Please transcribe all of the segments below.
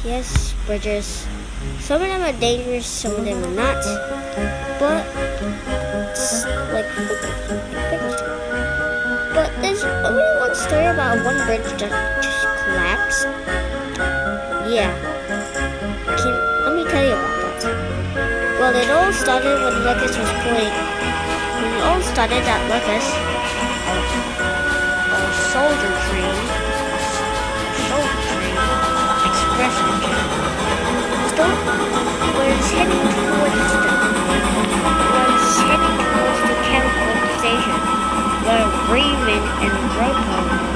Yes, bridges. Some of them are dangerous, some of them are not. But it's like but there's only one story about one bridge that just collapsed. Yeah. Let me tell you about that. Well, it all started when Lucas was playing. When it all started at Lucas, a soldier train express engine was heading towards the chemical station where Raymond and Rocco were.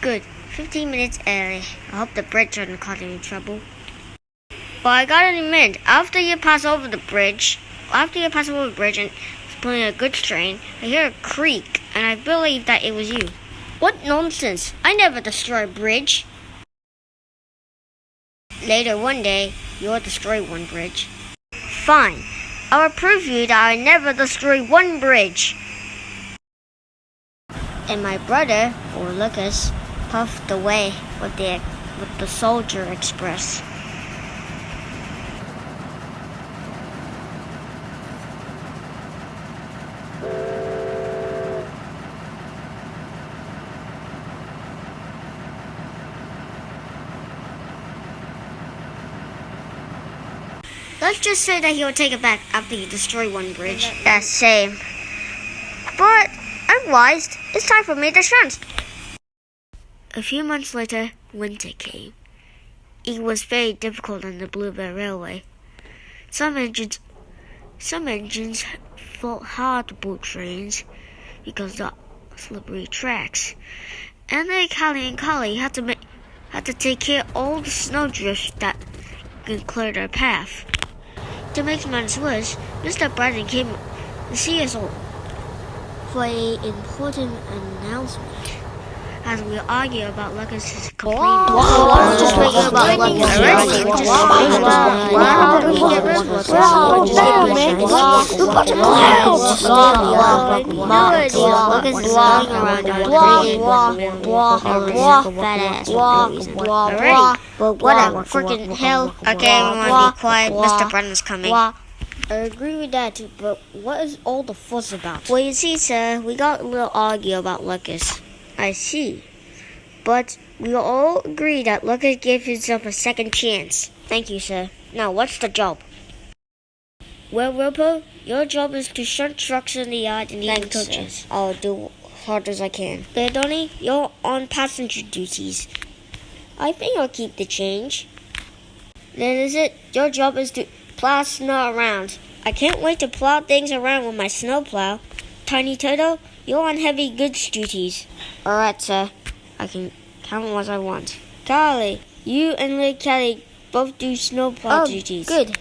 Good. 15 minutes early. I hope the bridge doesn't cause any trouble. But I gotta admit, after you pass over the bridge and it's pulling a good strain, I hear a creak, and I believe that it was you. What nonsense! I never destroy a bridge. Later one day, you'll destroy one bridge. Fine. I'll prove you that I never destroy one bridge. And my brother, or Lucas, puffed away with the Soldier Express. Let's just say that he'll take it back after you destroy one bridge. That's same. But I'm wise. It's time for me to shunt. A few months later, winter came. It was very difficult on the Bluebell Railway. Some engines fought hard to board trains because of the slippery tracks, and then Callie and Collie had to take care of all the snowdrifts that could clear their path. To make matters worse, Mr. Brandon came to see us all for an important announcement. As we argue about Lucas's complaining. Just waiting about Lucas. But whatever, freaking hell. Okay, everyone be quiet. Mr. Brennan's coming. I agree with that too, but what is all the fuss about? Well, you see, sir, we got a little argue about Lucas. I see. But we all agree that Lucas gave himself a second chance. Thank you, sir. Now, what's the job? Well, Wilpo, your job is to shunt trucks in the yard and leave coaches. I'll do hard as I can. There, Donnie, you're on passenger duties. I think I'll keep the change. Then is it? Your job is to plow snow around. I can't wait to plow things around with my snowplow. Tiny Turtle, you're on heavy goods duties. Alright, sir. I can count what I want. Carly, you and Little Kelly both do snowplow duties. Good.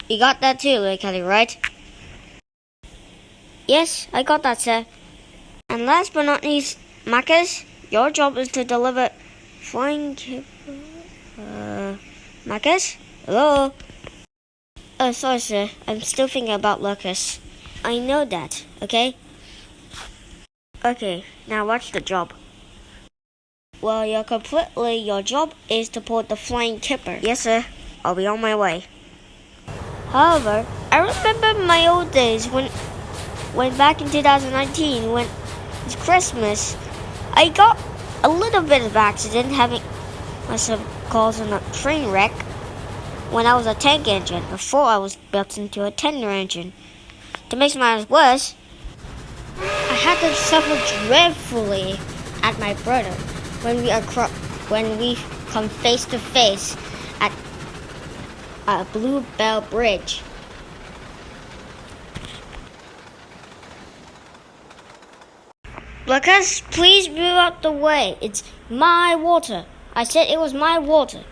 You got that too, Little Kelly, right? Yes, I got that, sir. And last but not least, Marcus, your job is to deliver flying Marcus? Hello? Oh, sorry, sir. I'm still thinking about Lucas. I know that, okay? Okay, now what's the job? Well, your job is to pull the flying kipper. Yes, sir. I'll be on my way. However, I remember my old days when back in 2019, when it's Christmas, I got a little bit of accident having myself causing a train wreck when I was a tank engine before I was built into a tender engine. To make matters worse, I had to suffer dreadfully at my brother when we come face to face at a Bluebell Bridge. Lucas, please move out the way. It's my water. I said it was my water.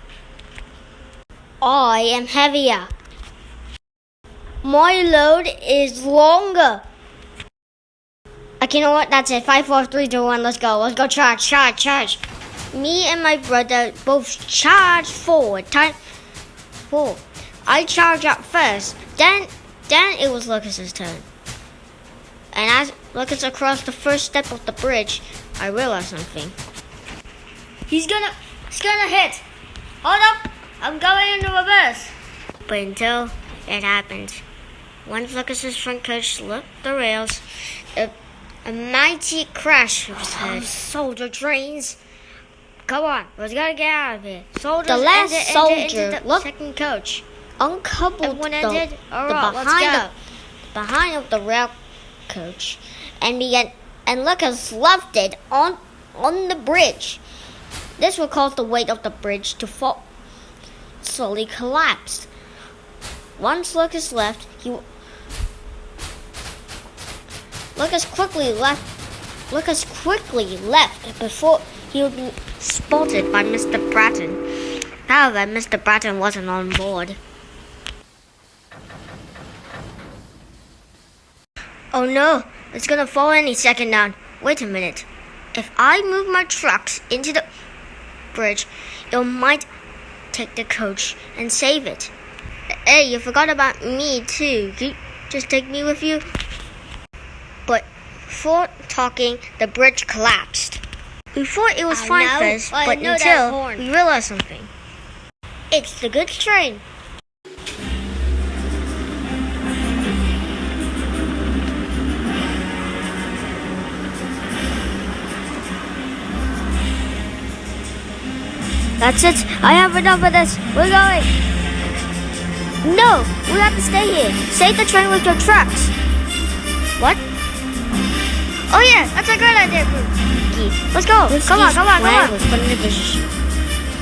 I am heavier. My load is longer. Okay, you know what? That's it. 5, 4, 3, 2, 1. Let's go. Let's go. Charge. Me and my brother both charge forward. Time 4. I charge up first. Then it was Lucas's turn. And as Lucas across the first step of the bridge, I realized something. He's gonna hit. Hold up. I'm going into reverse. But until it happened, once Lucas's front coach left the rails, a mighty crash was heard. Soldier trains. Come on, let's gotta get out of here. Soldiers, the last soldier looked second coach. Uncoupled behind of the rail coach and Lucas left it on the bridge. This will cause the weight of the bridge to fall slowly collapsed. Once Lucas left, Lucas quickly left before he would be spotted by Mr. Bratton. However, Mr. Bratton wasn't on board. Oh no, it's gonna fall any second now. Wait a minute. If I move my trucks into the bridge, it might take the coach and save it. Hey, you forgot about me too. Can you just take me with you? But before talking, the bridge collapsed. We thought it was fine first, but until we realized something. It's the goods train. That's it. I have enough of this. We're going. No, we have to stay here. Save the train with your trucks. What? Oh yeah, that's a great idea, Bruce. Let's go. Come on.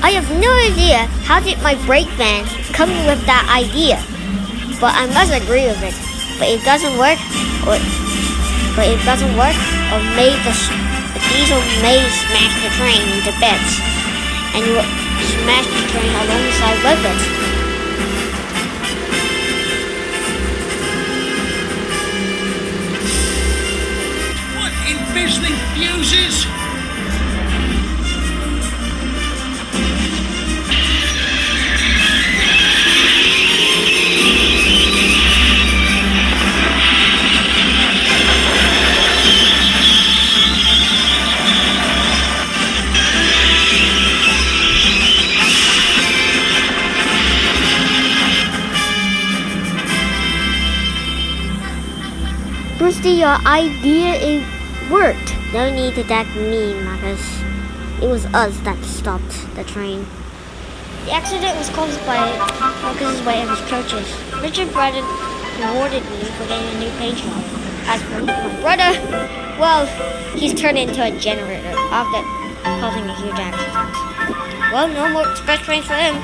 I have no idea how did my brake van come with that idea, but I must agree with it. But it doesn't work, or the diesel may smash the train into bits, and you will smash the train alongside with it. What embezzling fuses? Brucey, your idea worked. No need to that mean, Marcus. It was us that stopped the train. The accident was caused by Marcus's way and his coaches. Richard Bratton rewarded me for getting a new paint job. As for my brother, well, he's turned into a generator after causing a huge accident. Well, no more express trains for him.